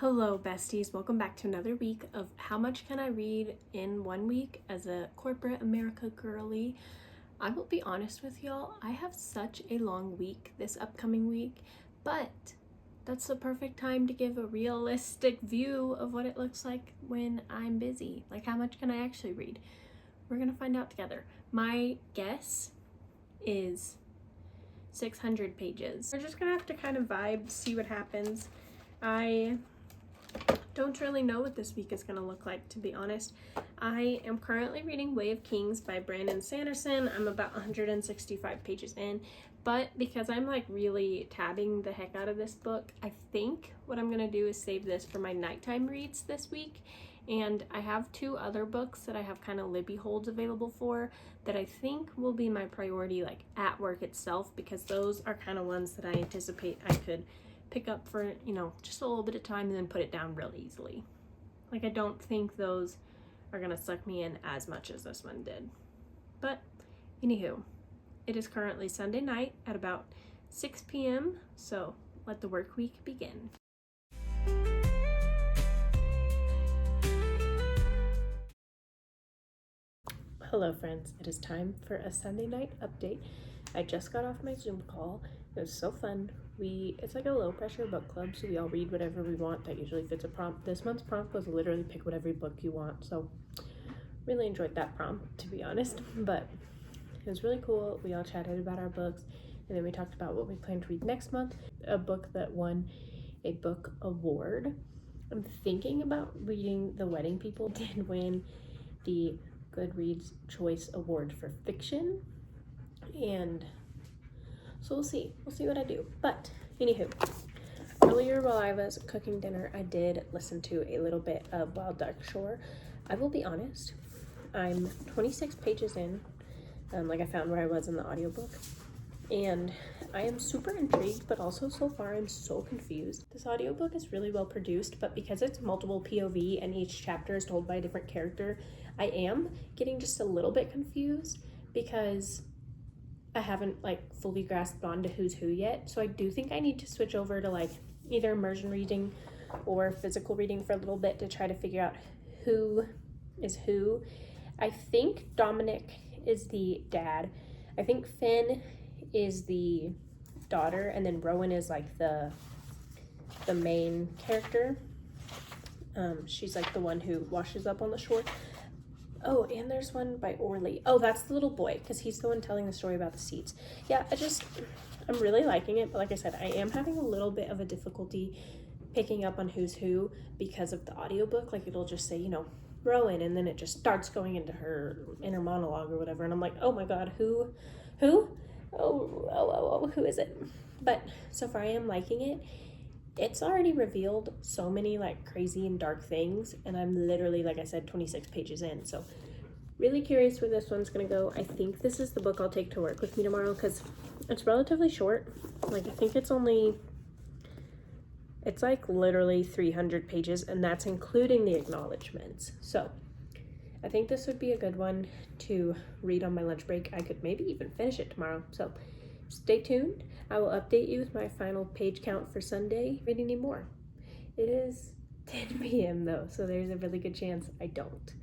Hello besties, welcome back to another week of How Much Can I Read in 1 week as a corporate America girly. I will be honest with y'all, I have such a long week this upcoming week, but that's the perfect time to give a realistic view of what it looks like when I'm busy. Like, how much can I actually read? We're gonna find out together. My guess is 600 pages. We're just gonna have to kind of vibe, see what happens. I don't really know what this week is going to look like, to be honest. I am currently reading Way of Kings by Brandon Sanderson. I'm about 165 pages in, but because I'm like really tabbing the heck out of this book, I think what I'm going to do is save this for my nighttime reads this week. And I have 2 other books that I have kind of Libby holds available for that I think will be my priority like at work itself, because those are kind of ones that I anticipate I could pick up for, just a little bit of time and then put it down real easily. Like, I don't think those are gonna suck me in as much as this one did. But anywho, it is currently Sunday night at about 6 p.m. so let the work week begin. Hello friends, it is time for a Sunday night update. I just got off my Zoom call. It was so fun. It's like a low pressure book club, so we all read whatever we want that usually fits a prompt. This month's prompt was literally pick whatever book you want, so really enjoyed that prompt, to be honest. But it was really cool. We all chatted about our books, and then we talked about what we plan to read next month. A book that won a book award. I'm thinking about reading The Wedding People. Did win the Goodreads Choice Award for Fiction, and so we'll see what I do. But anywho, earlier while I was cooking dinner, I did listen to a little bit of Wild Dark Shore. I will be honest, I'm 26 pages in, like I found where I was in the audiobook, and I am super intrigued, but also so far I'm so confused. This audiobook is really well produced, but because it's multiple POV and each chapter is told by a different character, I am getting just a little bit confused because I haven't like fully grasped on to who's who yet. So I do think I need to switch over to like either immersion reading or physical reading for a little bit to try to figure out who is who. I think Dominic is the dad. I think Finn is the daughter, and then Rowan is like the main character. She's like the one who washes up on the shore. Oh, and there's one by Orly. Oh, that's the little boy, because he's the one telling the story about the seeds. Yeah, I'm really liking it, but like I said, I am having a little bit of a difficulty picking up on who's who because of the audiobook. Like, it'll just say, Rowan, and then it just starts going into her inner monologue or whatever, and I'm like, oh my god, who? Oh, who is it? But so far I am liking it. It's already revealed so many like crazy and dark things, and I'm literally, like I said, 26 pages in, so really curious where this one's gonna go. I think this is the book I'll take to work with me tomorrow because it's relatively short. Like, I think it's like literally 300 pages, and that's including the acknowledgements. So I think this would be a good one to read on my lunch break. I could maybe even finish it tomorrow, so stay tuned. I will update you with my final page count for Sunday. Read any more. It is 10 p.m. though, so there's a really good chance I don't.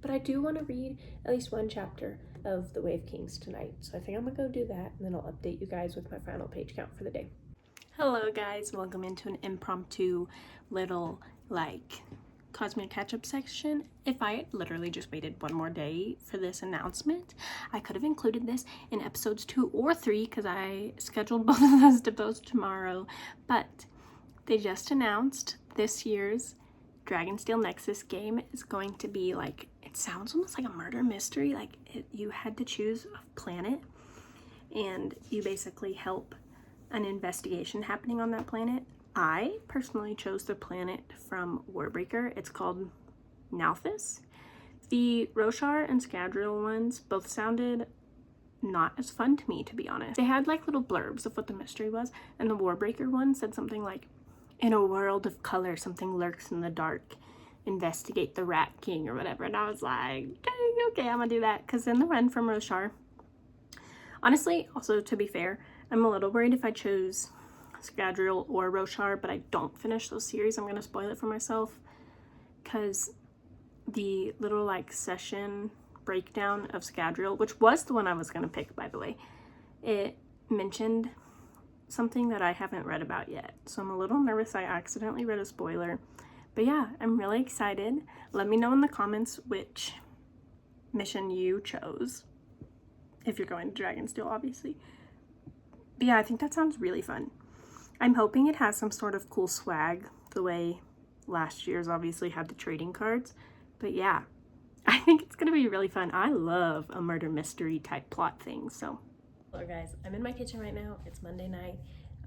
But I do want to read at least one chapter of The Way of Kings tonight, so I think I'm gonna go do that, and then I'll update you guys with my final page count for the day. Hello guys, welcome into an impromptu little like Cosmic catch-up section. If I had literally just waited one more day for this announcement, I could have included this in episodes 2 or 3 because I scheduled both of those to post tomorrow, but they just announced this year's Dragonsteel Nexus game is going to be like, it sounds almost like a murder mystery. Like, you had to choose a planet and you basically help an investigation happening on that planet. I personally chose the planet from Warbreaker. It's called Nalthis. The Roshar and Scadrial ones both sounded not as fun to me, to be honest. They had like little blurbs of what the mystery was, and the Warbreaker one said something like, in a world of color, something lurks in the dark. Investigate the Rat King or whatever. And I was like, okay, I'm gonna do that. Because in the run from Roshar, honestly, also to be fair, I'm a little worried if I chose Scadrial or Roshar, but I don't finish those series. I'm going to spoil it for myself because the little like session breakdown of Scadrial, which was the one I was going to pick, by the way, it mentioned something that I haven't read about yet. So I'm a little nervous I accidentally read a spoiler. But yeah, I'm really excited. Let me know in the comments which mission you chose, if you're going to Dragonsteel, obviously. But yeah, I think that sounds really fun. I'm hoping it has some sort of cool swag, the way last year's obviously had the trading cards. But yeah, I think it's gonna be really fun. I love a murder mystery type plot thing, so. Hello guys, I'm in my kitchen right now. It's Monday night.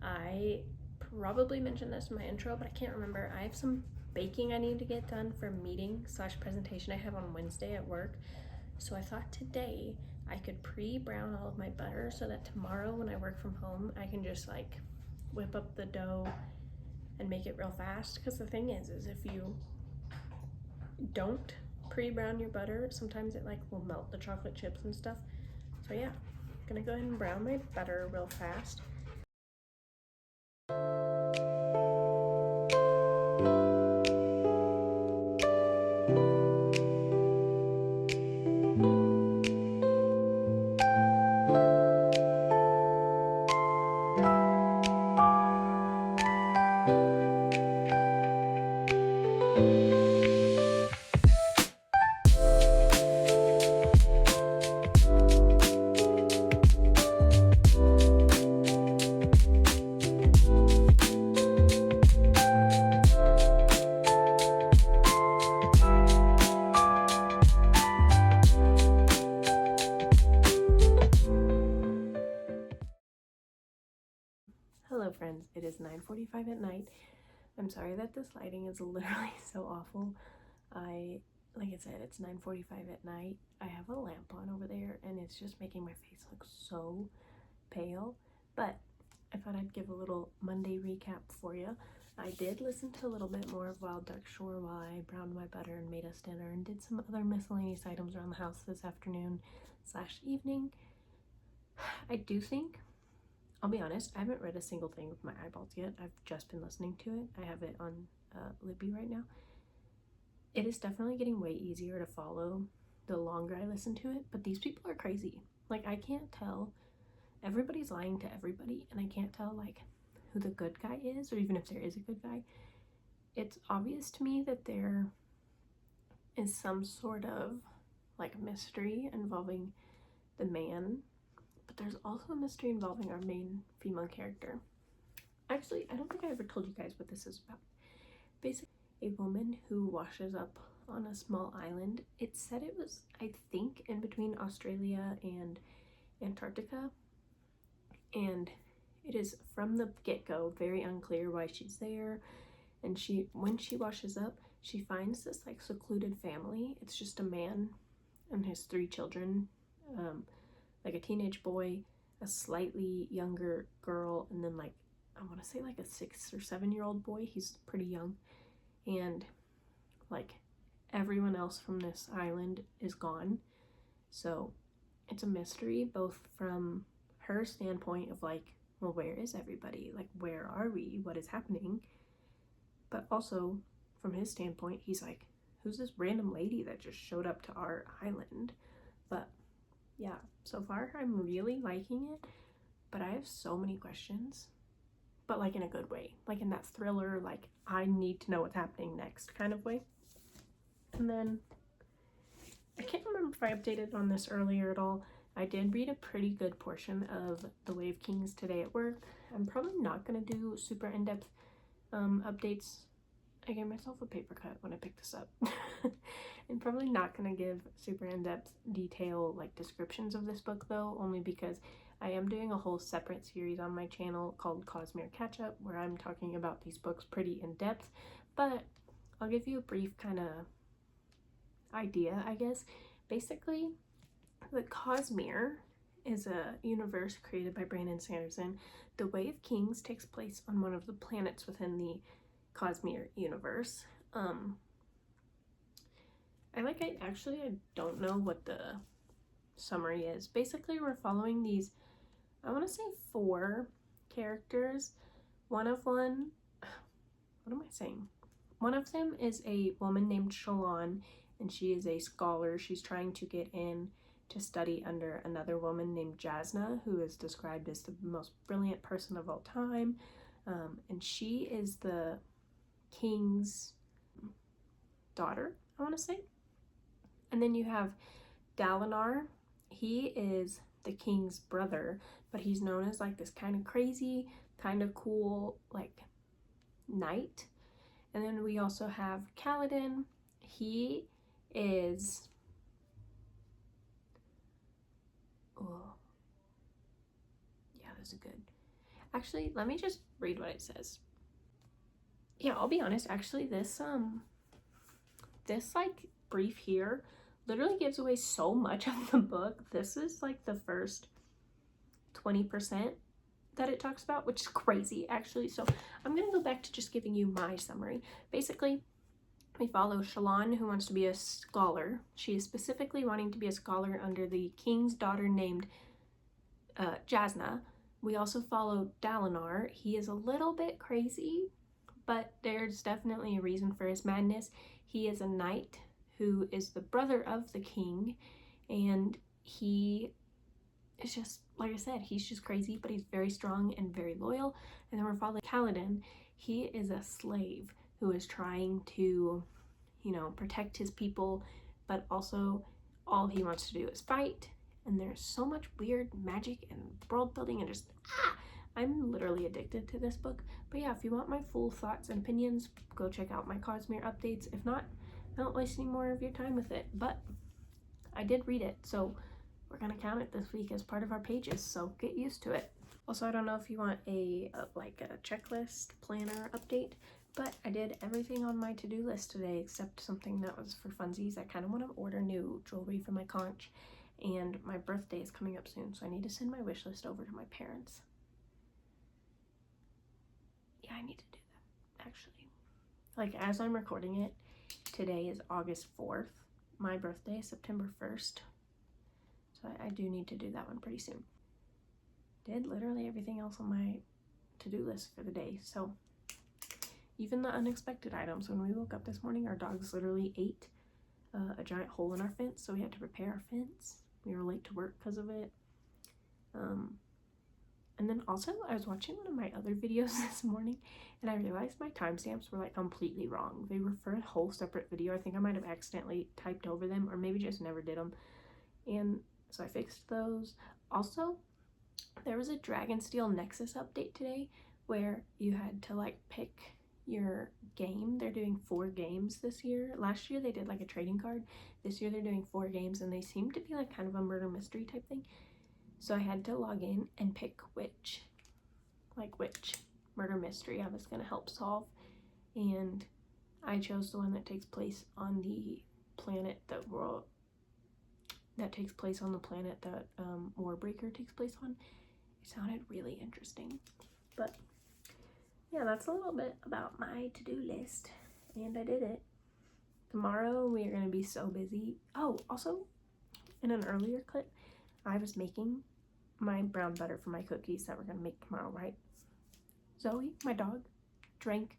I probably mentioned this in my intro, but I can't remember. I have some baking I need to get done for a meeting / presentation I have on Wednesday at work. So I thought today I could pre-brown all of my butter so that tomorrow when I work from home, I can just like whip up the dough and make it real fast. Because the thing is if you don't pre-brown your butter, sometimes it like will melt the chocolate chips and stuff. So yeah, I'm gonna go ahead and brown my butter real fast. Hello friends, it is 9:45 at night. I'm sorry that this lighting is literally so awful. Like I said, it's 9:45 at night. I have a lamp on over there and it's just making my face look so pale. But I thought I'd give a little Monday recap for you. I did listen to a little bit more of Wild Duck Shore while I browned my butter and made us dinner and did some other miscellaneous items around the house this afternoon / evening. I do think, I'll be honest, I haven't read a single thing with my eyeballs yet. I've just been listening to it. I have it on Libby right now. It is definitely getting way easier to follow the longer I listen to it, but these people are crazy. Like, I can't tell. Everybody's lying to everybody, and I can't tell, like, who the good guy is, or even if there is a good guy. It's obvious to me that there is some sort of, like, mystery involving the man, but there's also a mystery involving our main female character. Actually, I don't think I ever told you guys what this is about. Basically, a woman who washes up on a small island. It said it was, I think, in between Australia and Antarctica, and it is from the get-go very unclear why she's there. And when she washes up, she finds this like secluded family. It's just a man and his 3 children, like a teenage boy, a slightly younger girl, and then like I want to say like a 6 or 7-year-old boy. He's pretty young, and like everyone else from this island is gone. So it's a mystery, both from her standpoint of like, well, where is everybody? Like, where are we? What is happening? But also from his standpoint, he's like, who's this random lady that just showed up to our island? But yeah, so far I'm really liking it, but I have so many questions, but like in a good way, like in that thriller, like I need to know what's happening next kind of way. And then I can't remember if I updated on this earlier at all. I did read a pretty good portion of The Way of Kings today at work. I'm probably not going to do super in-depth updates. I gave myself a paper cut when I picked this up. I'm probably not going to give super in-depth detail like descriptions of this book though, only because I am doing a whole separate series on my channel called Cosmere Catch Up, where I'm talking about these books pretty in-depth, but I'll give you a brief kind of idea, I guess. Basically, the Cosmere is a universe created by Brandon Sanderson. The Way of Kings takes place on one of the planets within the Cosmere universe. I don't know what the summary is. Basically, we're following these, I want to say 4 characters, One of them is a woman named Shalon, and she is a scholar. She's trying to get in to study under another woman named Jasna, who is described as the most brilliant person of all time. And she is the king's daughter, I want to say. And then you have Dalinar. He is the king's brother, but he's known as like this kind of crazy, kind of cool, like, knight. And then we also have Kaladin. He is... oh, yeah, this is good. Actually, let me just read what it says. Yeah, I'll be honest, actually, this like brief here literally gives away so much of the book. This is like the first 20% that it talks about, which is crazy, actually. So I'm gonna go back to just giving you my summary. Basically, we follow Shalon, who wants to be a scholar. She is specifically wanting to be a scholar under the king's daughter named Jasna. We also follow Dalinar. He is a little bit crazy, but there's definitely a reason for his madness. He is a knight who is the brother of the king, and he is just, like I said, he's just crazy, but he's very strong and very loyal. And then we're following Kaladin. He is a slave who is trying to, protect his people, but also all he wants to do is fight. And there's so much weird magic and world building and just, I'm literally addicted to this book. But yeah, if you want my full thoughts and opinions, go check out my Cosmere updates. If not, don't waste any more of your time with it. But I did read it, so we're gonna count it this week as part of our pages, so get used to it. Also, I don't know if you want a checklist planner update, but I did everything on my to-do list today except something that was for funsies. I kind of want to order new jewelry for my conch, and my birthday is coming up soon, so I need to send my wish list over to my parents. Yeah, I need to do that, actually. Like, as I'm recording it, today is August 4th. My birthday is September 1st. So I do need to do that one pretty soon. Did literally everything else on my to-do list for the day. So even the unexpected items. When we woke up this morning, our dogs literally ate a giant hole in our fence, so we had to repair our fence. We were late to work because of it. And then also, I was watching one of my other videos this morning, and I realized my timestamps were like completely wrong. They were for a whole separate video. I think I might have accidentally typed over them, or maybe just never did them. And so I fixed those. Also, there was a Dragonsteel Nexus update today where you had to like pick your game. They're doing 4 games this year. Last year they did like a trading card. This year they're doing 4 games, and they seem to be like kind of a murder mystery type thing. So I had to log in and pick which murder mystery I was going to help solve. And I chose the one that takes place on the planet that Warbreaker takes place on. It sounded really interesting. But yeah, that's a little bit about my to-do list, and I did it. Tomorrow we are going to be so busy. Oh, also, in an earlier clip, I was making my brown butter for my cookies that we're going to make tomorrow, right? Zoe, my dog, drank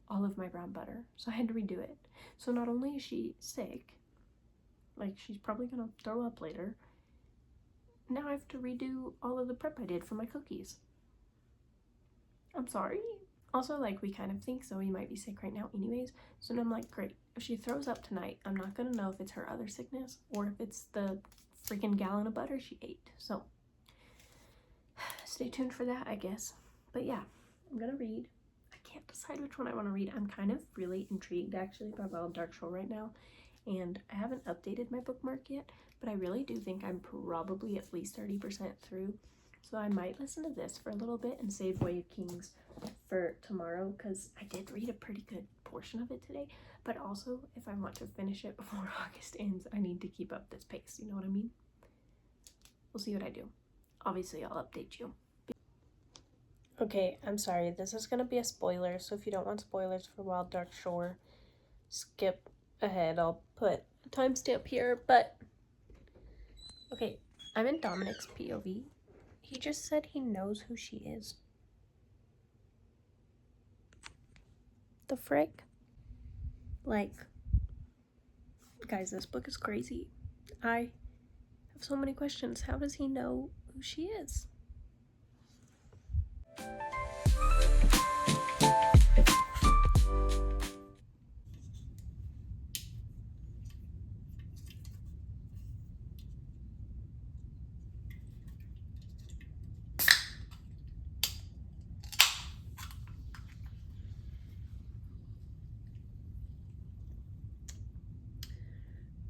all of my brown butter, so I had to redo it. So not only is she sick, like she's probably going to throw up later, now I have to redo all of the prep I did for my cookies. I'm sorry. Also, like, we kind of think Zoe might be sick right now anyways, so then I'm like, great, if she throws up tonight, I'm not gonna know if it's her other sickness or if it's the freaking gallon of butter she ate. So stay tuned for that, I guess. But yeah, I'm gonna read. I can't decide which one I want to read. I'm kind of really intrigued actually by Wild Dark Shore right now, and I haven't updated my bookmark yet, but I really do think I'm probably at least 30% through. So I might listen to this for a little bit and save Way of Kings for tomorrow, because I did read a pretty good portion of it today. But also, if I want to finish it before August ends, I need to keep up this pace, you know what I mean? We'll see what I do. Obviously, I'll update you. Okay, I'm sorry, this is going to be a spoiler, so if you don't want spoilers for Wild Dark Shore, skip ahead. I'll put a timestamp here, but... Okay, I'm in Dominic's POV. He just said he knows who she is. The frick? Like, guys, this book is crazy. I have so many questions. How does he know who she is?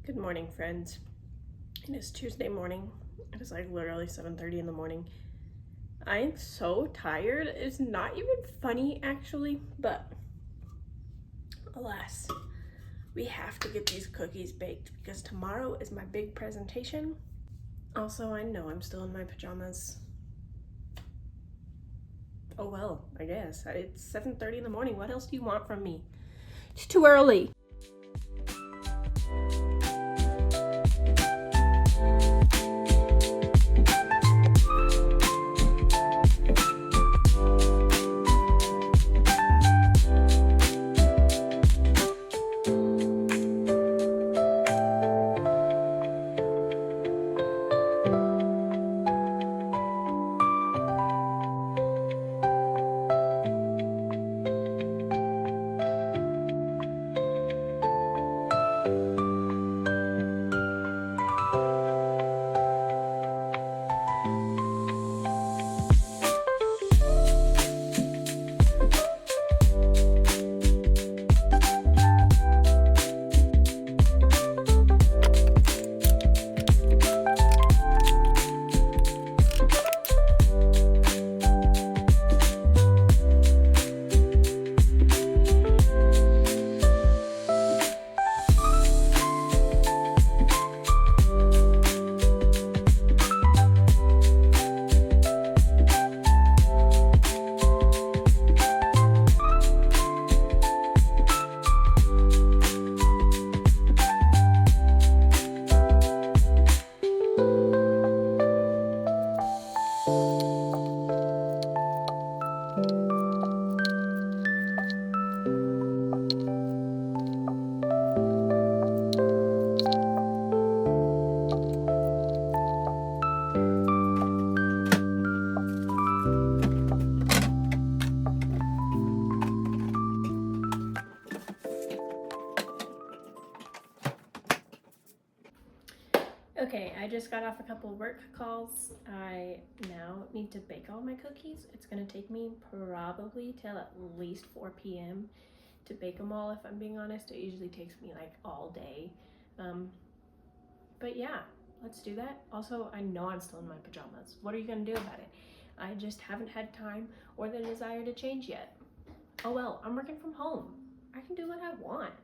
Good morning, friends. It is Tuesday morning. It is like literally 7:30 in the morning. I am so tired. It's not even funny actually, but alas, we have to get these cookies baked because tomorrow is my big presentation. Also, I know I'm still in my pajamas. Oh well, I guess. It's 7:30 in the morning. What else do you want from me? It's too early. Okay, I just got off a couple work calls. I now need to bake all my cookies. It's gonna take me probably till at least 4 p.m. to bake them all, if I'm being honest. It usually takes me like all day. But yeah, let's do that. Also, I know I'm still in my pajamas. What are you gonna do about it? I just haven't had time or the desire to change yet. Oh well, I'm working from home. I can do what I want.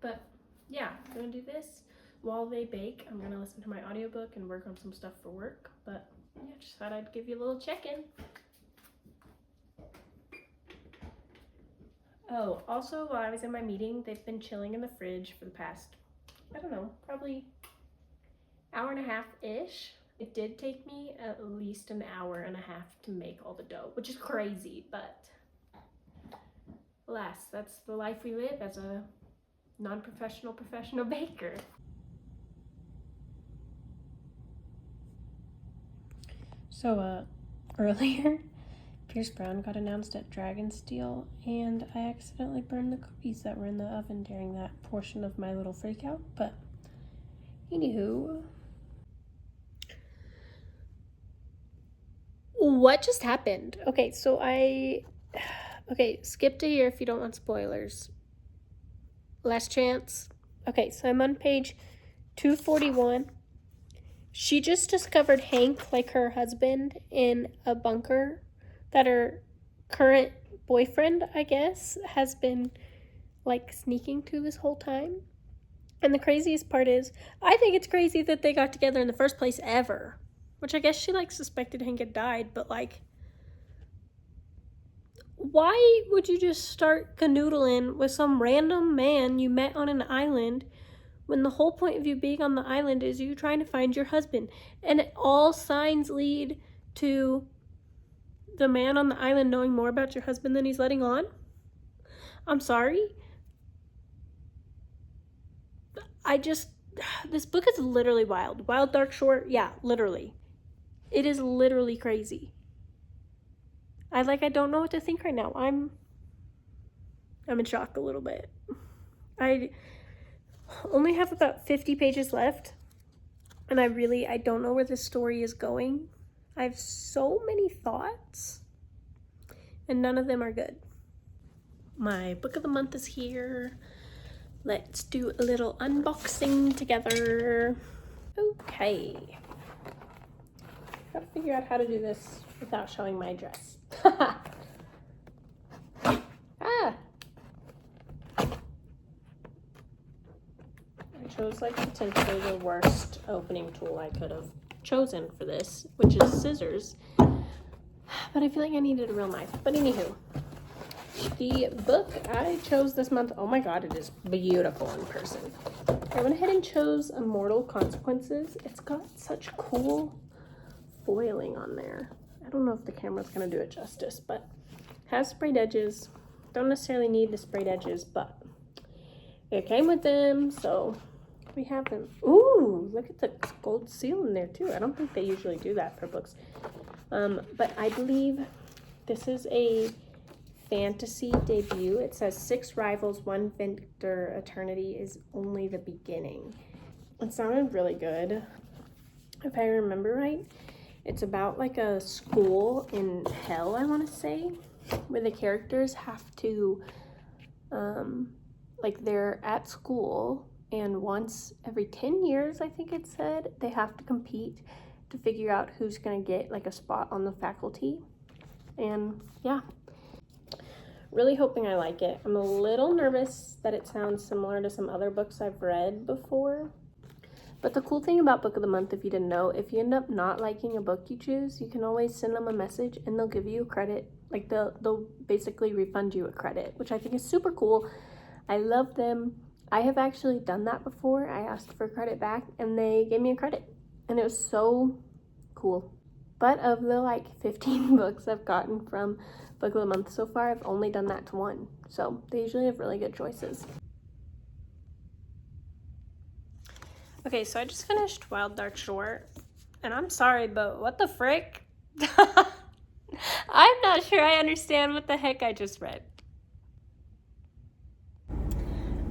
But yeah, I'm gonna do this. While they bake, I'm gonna listen to my audiobook and work on some stuff for work. But yeah, just thought I'd give you a little check-in. Oh, also while I was in my meeting, they've been chilling in the fridge for the past, I don't know, probably hour and a half-ish. It did take me at least an hour and a half to make all the dough, which is crazy, but alas, that's the life we live as a non-professional professional baker. So, earlier, Pierce Brown got announced at Dragonsteel, and I accidentally burned the cookies that were in the oven during that portion of my little freakout, but anywho. What just happened? Okay, so okay, skip to here if you don't want spoilers. Last chance. Okay, so I'm on page 241. She just discovered Hank, like her husband, in a bunker that her current boyfriend, I guess, has been like sneaking to this whole time. And the craziest part is, I think it's crazy that they got together in the first place ever. Which I guess she like suspected Hank had died, but like, why would you just start canoodling with some random man you met on an island when the whole point of you being on the island is you trying to find your husband? And all signs lead to the man on the island knowing more about your husband than he's letting on. I'm sorry. This book is literally wild. Wild Dark Short, yeah, literally. It is literally crazy. I don't know what to think right now. I'm in shock a little bit. I only have about 50 pages left, and I don't know where this story is going. I have so many thoughts, and none of them are good. My book of the month is here. Let's do a little unboxing together. Okay. Gotta figure out how to do this without showing my address. Ah! I chose potentially the worst opening tool I could have chosen for this, which is scissors. But I feel like I needed a real knife. But anywho, the book I chose this month, oh my god, it is beautiful in person. I went ahead and chose Immortal Consequences. It's got such cool foiling on there. I don't know if the camera's gonna do it justice, but it has sprayed edges. Don't necessarily need the sprayed edges, but it came with them, so we have them. Ooh, look at the gold seal in there too. I don't think they usually do that for books. But I believe this is a fantasy debut. It says 6 rivals, 1 victor, eternity is only the beginning. It sounded really good. If I remember right, it's about a school in hell, I want to say, where the characters have to, they're at school, and once every 10 years, I think it said, they have to compete to figure out who's going to get a spot on the faculty. And yeah, really hoping I like it. I'm a little nervous that it sounds similar to some other books I've read before. But the cool thing about Book of the Month, if you didn't know, if you end up not liking a book you choose, you can always send them a message and they'll give you credit. They'll basically refund you a credit, which I think is super cool. I love them. I have actually done that before. I asked for credit back and they gave me a credit. And it was so cool. But of the 15 books I've gotten from Book of the Month so far, I've only done that to 1. So they usually have really good choices. Okay, so I just finished Wild Dark Short, and I'm sorry, but what the frick? I'm not sure I understand what the heck I just read.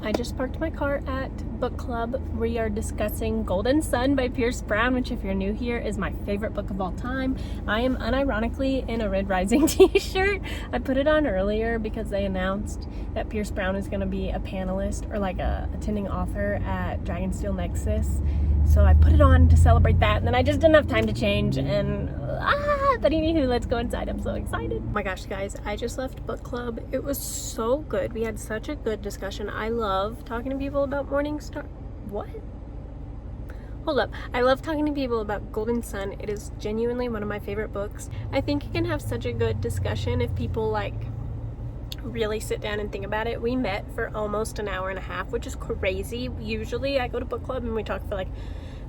I just parked my car at Book Club. We are discussing Golden Sun by Pierce Brown, which, if you're new here, is my favorite book of all time. I am unironically in a Red Rising t-shirt. I put it on earlier because they announced that Pierce Brown is going to be a panelist or a attending author at Dragonsteel Nexus. So I put it on to celebrate that, and then I just didn't have time to change, and but anywho, let's go inside. I'm so excited. Oh my gosh, guys, I just left book club. It was so good. We had such a good discussion. I love talking to people about Morningstar. What? Hold up. I love talking to people about Golden Sun. It is genuinely one of my favorite books. I think you can have such a good discussion if people really sit down and think about it. We met for almost an hour and a half, which is crazy. Usually I go to book club and we talk for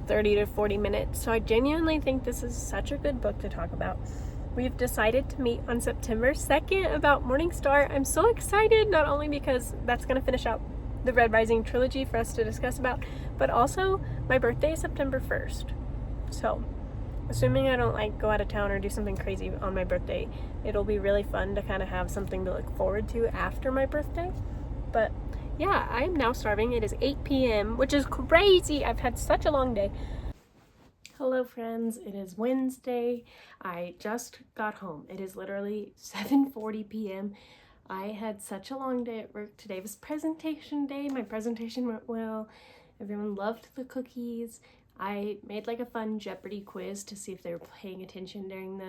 30 to 40 minutes. So I genuinely think this is such a good book to talk about. We've decided to meet on September 2nd about Morningstar. I'm so excited, not only because that's going to finish out the Red Rising trilogy for us to discuss about, but also my birthday is September 1st. So assuming I don't go out of town or do something crazy on my birthday, it'll be really fun to kind of have something to look forward to after my birthday. But yeah, I am now starving. It is 8 p.m., which is crazy. I've had such a long day. Hello friends, it is Wednesday. I just got home. It is literally 7:40 p.m. I had such a long day at work. Today was presentation day. My presentation went well. Everyone loved the cookies. I made a fun Jeopardy quiz to see if they were paying attention during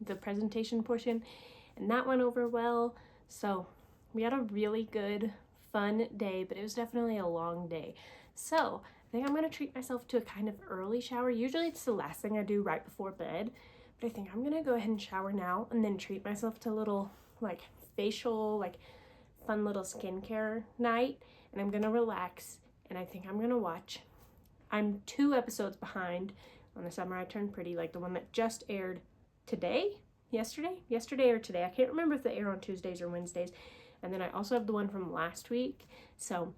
the presentation portion, and that went over well. So we had a really good, fun day, but it was definitely a long day. So I think I'm going to treat myself to a kind of early shower. Usually it's the last thing I do right before bed, but I think I'm going to go ahead and shower now and then treat myself to a little facial, fun little skincare night, and I'm going to relax, and I think I'm going to watch. I'm 2 episodes behind on The Summer I Turned Pretty, the one that just aired today? Yesterday or today. I can't remember if they air on Tuesdays or Wednesdays. And then I also have the one from last week. So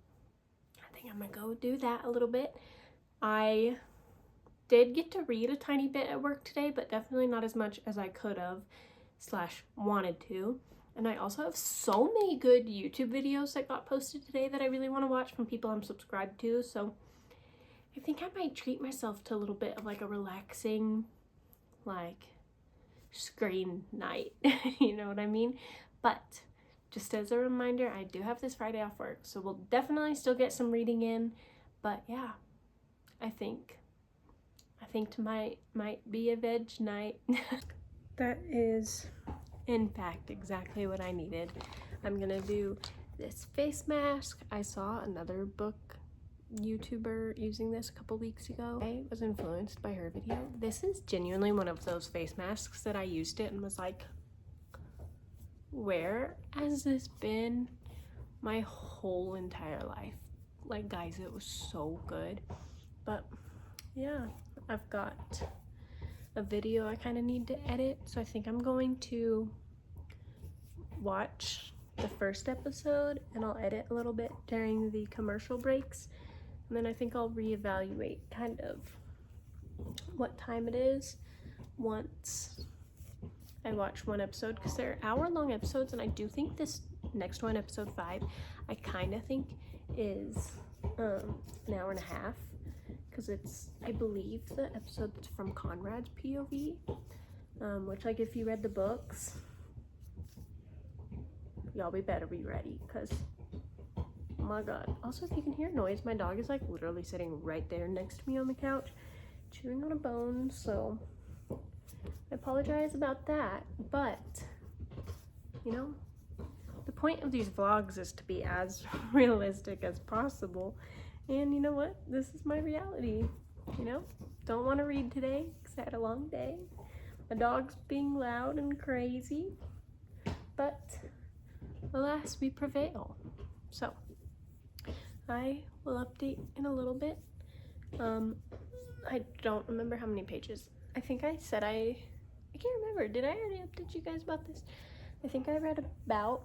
I think I'm gonna go do that a little bit. I did get to read a tiny bit at work today, but definitely not as much as I could have / wanted to. And I also have so many good YouTube videos that got posted today that I really want to watch from people I'm subscribed to. So I think I might treat myself to a little bit of like a relaxing, like, screen night. You know what I mean? But just as a reminder, I do have this Friday off work, so we'll definitely still get some reading in. But yeah, I think tonight might be a veg night. That is, in fact, exactly what I needed. I'm gonna do this face mask. I saw another book YouTuber using this a couple weeks ago. I was influenced by her video. This is genuinely one of those face masks that I used it and was like, where has this been my whole entire life? Like, guys, it was so good. But yeah, I've got a video I kind of need to edit, so I think I'm going to watch the first episode and I'll edit a little bit during the commercial breaks. And then I think I'll reevaluate kind of what time it is once I watch one episode, because they're hour-long episodes, and I do think this next one, episode 5, I kind of think is an hour and a half, because it's, I believe, the episode that's from Conrad's POV, which, like, if you read the books, y'all better be ready, because oh my god. Also, if you can hear noise, my dog is like literally sitting right there next to me on the couch, chewing on a bone, so I apologize about that. But, you know, the point of these vlogs is to be as realistic as possible. And you know what? This is my reality, you know? Don't want to read today because I had a long day. My dog's being loud and crazy. But, alas, we prevail. So, I will update in a little bit. I don't remember how many pages. I think I said I can't remember. Did I already update you guys about this? I think I read about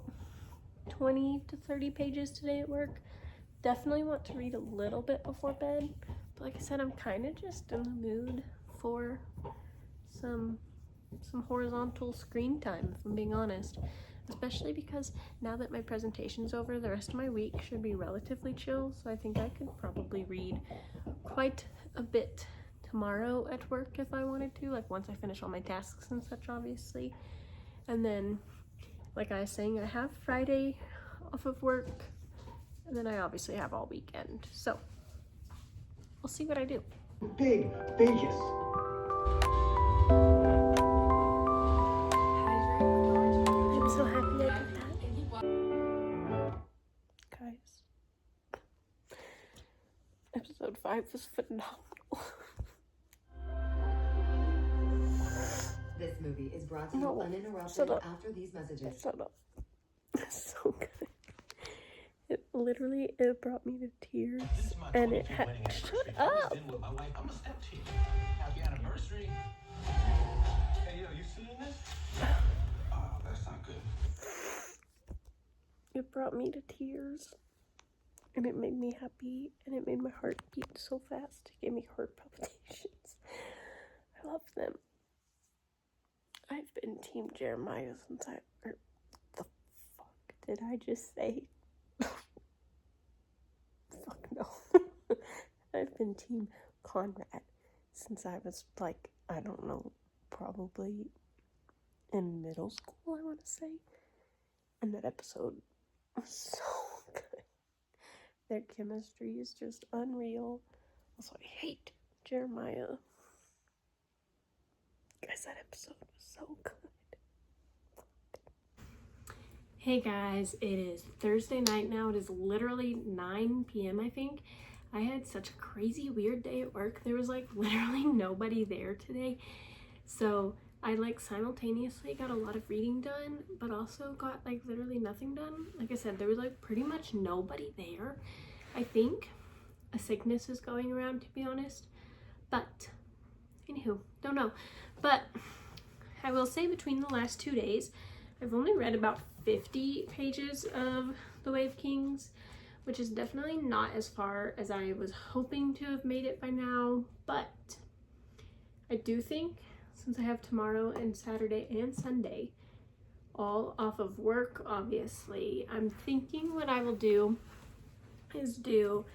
20 to 30 pages today at work. Definitely want to read a little bit before bed. But like I said, I'm kind of just in the mood for some horizontal screen time, if I'm being honest. Especially because now that my presentation's over, the rest of my week should be relatively chill, so I think I could probably read quite a bit tomorrow at work if I wanted to, like once I finish all my tasks and such, obviously. And then, like I was saying, I have Friday off of work, and then I obviously have all weekend, so we'll see what I do. Big Vegas. I'm so happy I did that. Guys, episode 5 was phenomenal. This movie is brought to you uninterrupted after these messages. Shut up. It's so good. It brought me to tears, and it had. Shut up! Happy anniversary. Hey, yo, you seeing this? Oh, that's not good. It brought me to tears, and it made me happy, and it made my heart beat so fast. It gave me heart palpitations. I love them. I've been Team Jeremiah since the fuck did I just say? Fuck no. I've been Team Conrad since I was like, I don't know, probably in middle school, I want to say. And that episode was so good. Their chemistry is just unreal. Also, I hate Jeremiah. Guys, that episode was so good. Hey guys, it is Thursday night now. It is literally 9 p.m. I think. I had such a crazy weird day at work. There was like literally nobody there today. So I like simultaneously got a lot of reading done, but also got like literally nothing done. Like I said, there was like pretty much nobody there. I think a sickness is going around, to be honest. But anywho, don't know. But I will say between the last 2 days, I've only read about 50 pages of The Way of Kings, which is definitely not as far as I was hoping to have made it by now, but I do think since I have tomorrow and Saturday and Sunday all off of work, obviously, I'm thinking what I will do is do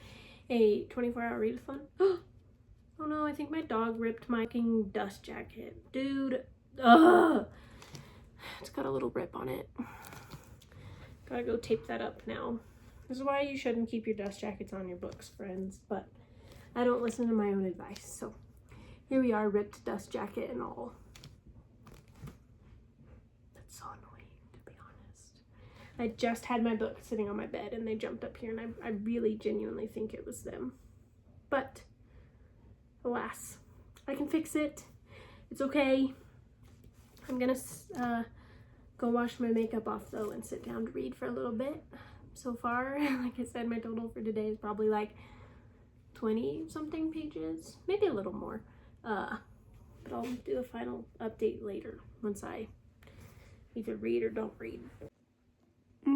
a 24-hour readathon. Oh no, I think my dog ripped my fucking dust jacket. Dude, ugh! It's got a little rip on it. Gotta go tape that up now. This is why you shouldn't keep your dust jackets on your books, friends, but I don't listen to my own advice, so here we are, ripped dust jacket and all. That's so annoying, to be honest. I just had my book sitting on my bed and they jumped up here, and I really genuinely think it was them. But alas, I can fix it. It's okay. I'm gonna go wash my makeup off though and sit down to read for a little bit. So far, like I said, my total for today is probably like 20 something pages, maybe a little more. But I'll do the final update later once I either read or don't read.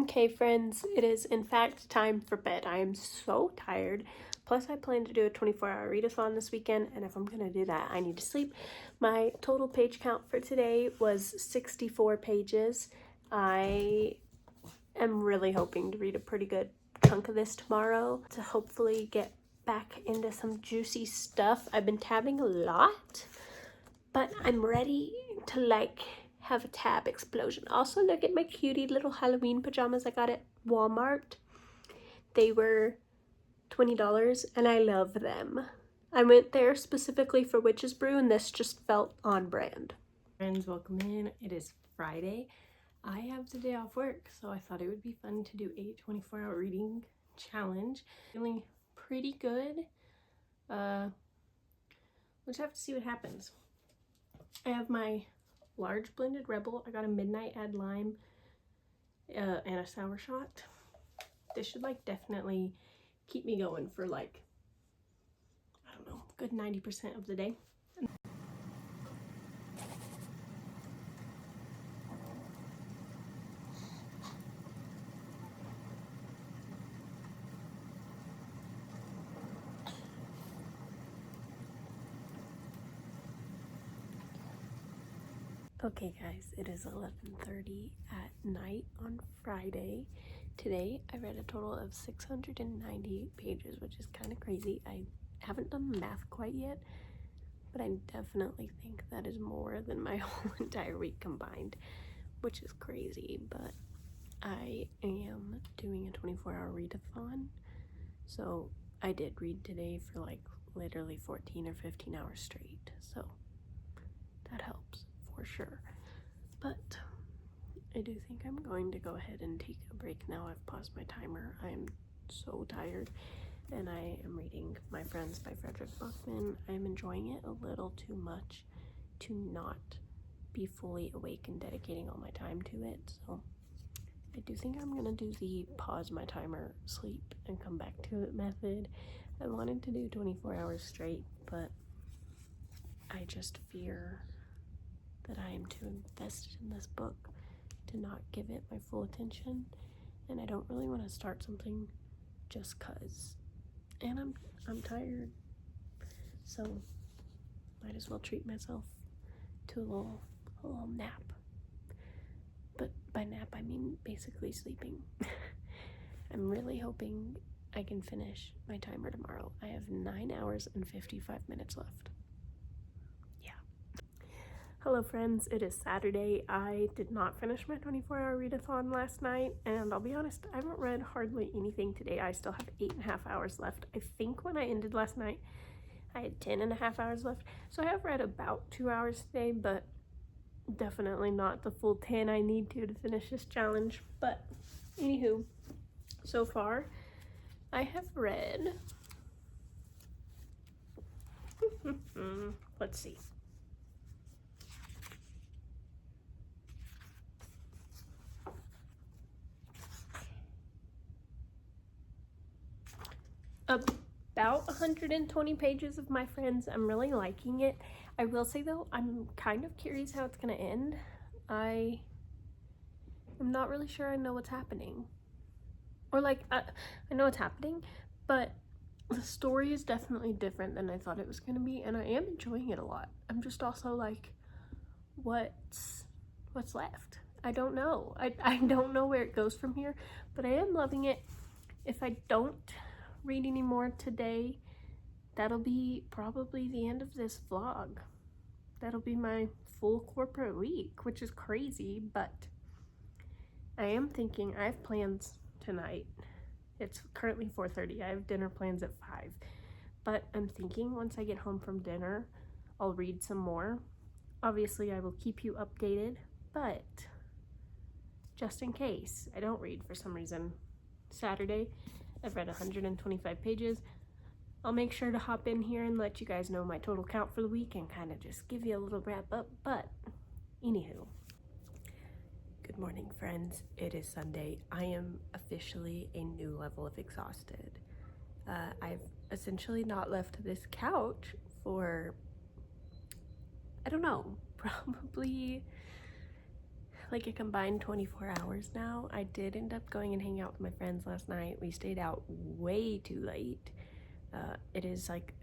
Okay, friends, it is in fact time for bed. I am so tired. Plus, I plan to do a 24-hour readathon this weekend, and if I'm going to do that, I need to sleep. My total page count for today was 64 pages. I am really hoping to read a pretty good chunk of this tomorrow to hopefully get back into some juicy stuff. I've been tabbing a lot, but I'm ready to like have a tab explosion. Also, look at my cutie little Halloween pajamas I got at Walmart. They were $20 and I love them. I went there specifically for Witch's Brew and this just felt on brand. Friends, welcome in. It is Friday. I have the day off work, so I thought it would be fun to do a 24-hour reading challenge. Feeling pretty good. We'll just have to see what happens. I have my large blended Rebel. I got a midnight add lime and a sour shot. This should like definitely keep me going for like, I don't know, good 90% of the day. Okay guys, it is 11:30 at night on Friday. Today I read a total of 690 pages, which is kind of crazy. I haven't done the math quite yet, but I definitely think that is more than my whole entire week combined, which is crazy. But I am doing a 24-hour readathon, so I did read today for like literally 14 or 15 hours straight, so that helps for sure. But I do think I'm going to go ahead and take a break now. I've paused my timer. I am so tired, and I am reading My Friends by Frederick Buckman. I'm enjoying it a little too much to not be fully awake and dedicating all my time to it, so I do think I'm gonna do the pause my timer, sleep, and come back to it method. I wanted to do 24 hours straight, but I just fear that I am too invested in this book to not give it my full attention, and I don't really want to start something just cause. And I'm tired, so might as well treat myself to a little nap. But by nap I mean basically sleeping. I'm really hoping I can finish my timer tomorrow. I have 9 hours and 55 minutes left. Hello friends, it is Saturday. I did not finish my 24-hour readathon last night, and I'll be honest, I haven't read hardly anything today. I still have 8.5 hours left. I think when I ended last night, I had 10.5 hours left. So I have read about 2 hours today, but definitely not the full 10 I need to finish this challenge. But anywho, so far, I have read, let's see. About 120 pages of My Friends. I'm really liking it. I will say though, I'm kind of curious how it's gonna end. I I'm not really sure I know what's happening. Or like, I know what's happening, but the story is definitely different than I thought it was gonna be, and I am enjoying it a lot. I'm just also like, what's left? I don't know. I don't know where it goes from here, but I am loving it. If I don't read anymore today, that'll be probably the end of this vlog. That'll be my full corporate week, which is crazy, but I am thinking I have plans tonight. It's currently 4:30. I have dinner plans at 5. But I'm thinking once I get home from dinner, I'll read some more. Obviously, I will keep you updated, but just in case I don't read for some reason, Saturday, I've read 125 pages. I'll make sure to hop in here and let you guys know my total count for the week and kind of just give you a little wrap up. But anywho, good morning, friends. It is Sunday. I am officially a new level of exhausted. I've essentially not left this couch for, I don't know, probably like a combined 24 hours now. I did end up going and hanging out with my friends last night. We stayed out way too late. It is like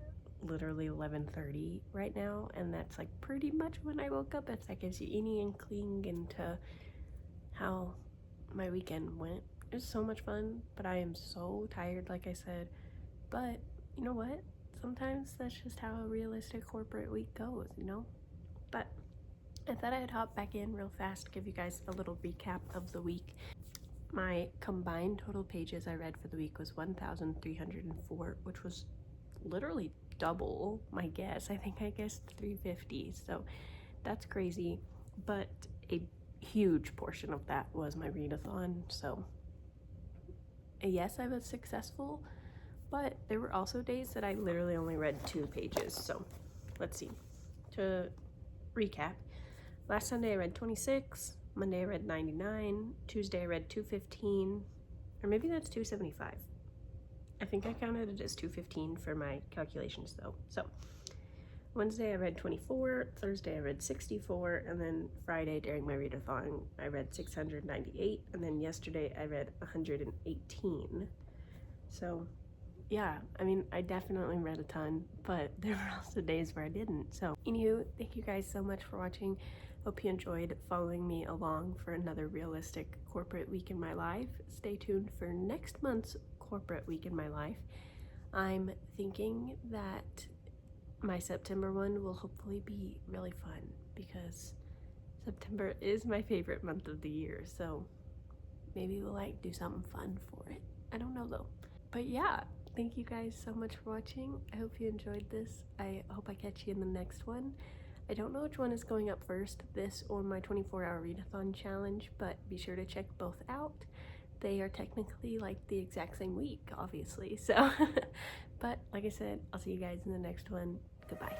literally 11:30 right now, and that's like pretty much when I woke up. If that gives you any inkling into how my weekend went. It was so much fun, but I am so tired, like I said. But you know what? Sometimes that's just how a realistic corporate week goes, you know? But I thought I'd hop back in real fast, give you guys a little recap of the week. My combined total pages I read for the week was 1,304, which was literally double my guess. I think I guessed 350, so that's crazy. But a huge portion of that was my readathon, so yes, I was successful, but there were also days that I literally only read 2 pages. So let's see. To recap, last Sunday I read 26, Monday I read 99, Tuesday I read 215, or maybe that's 275. I think I counted it as 215 for my calculations though. So Wednesday I read 24, Thursday I read 64, and then Friday during my readathon I read 698, and then yesterday I read 118. So yeah, I mean, I definitely read a ton, but there were also days where I didn't. So anywho, thank you guys so much for watching. Hope you enjoyed following me along for another realistic corporate week in my life. Stay tuned for next month's corporate week in my life. I'm thinking that my September one will hopefully be really fun because September is my favorite month of the year. So maybe we'll like do something fun for it. I don't know though. But yeah, thank you guys so much for watching. I hope you enjoyed this. I hope I catch you in the next one. I don't know which one is going up first, this or my 24-hour readathon challenge, but be sure to check both out. They are technically like the exact same week, obviously. So, but like I said, I'll see you guys in the next one. Goodbye.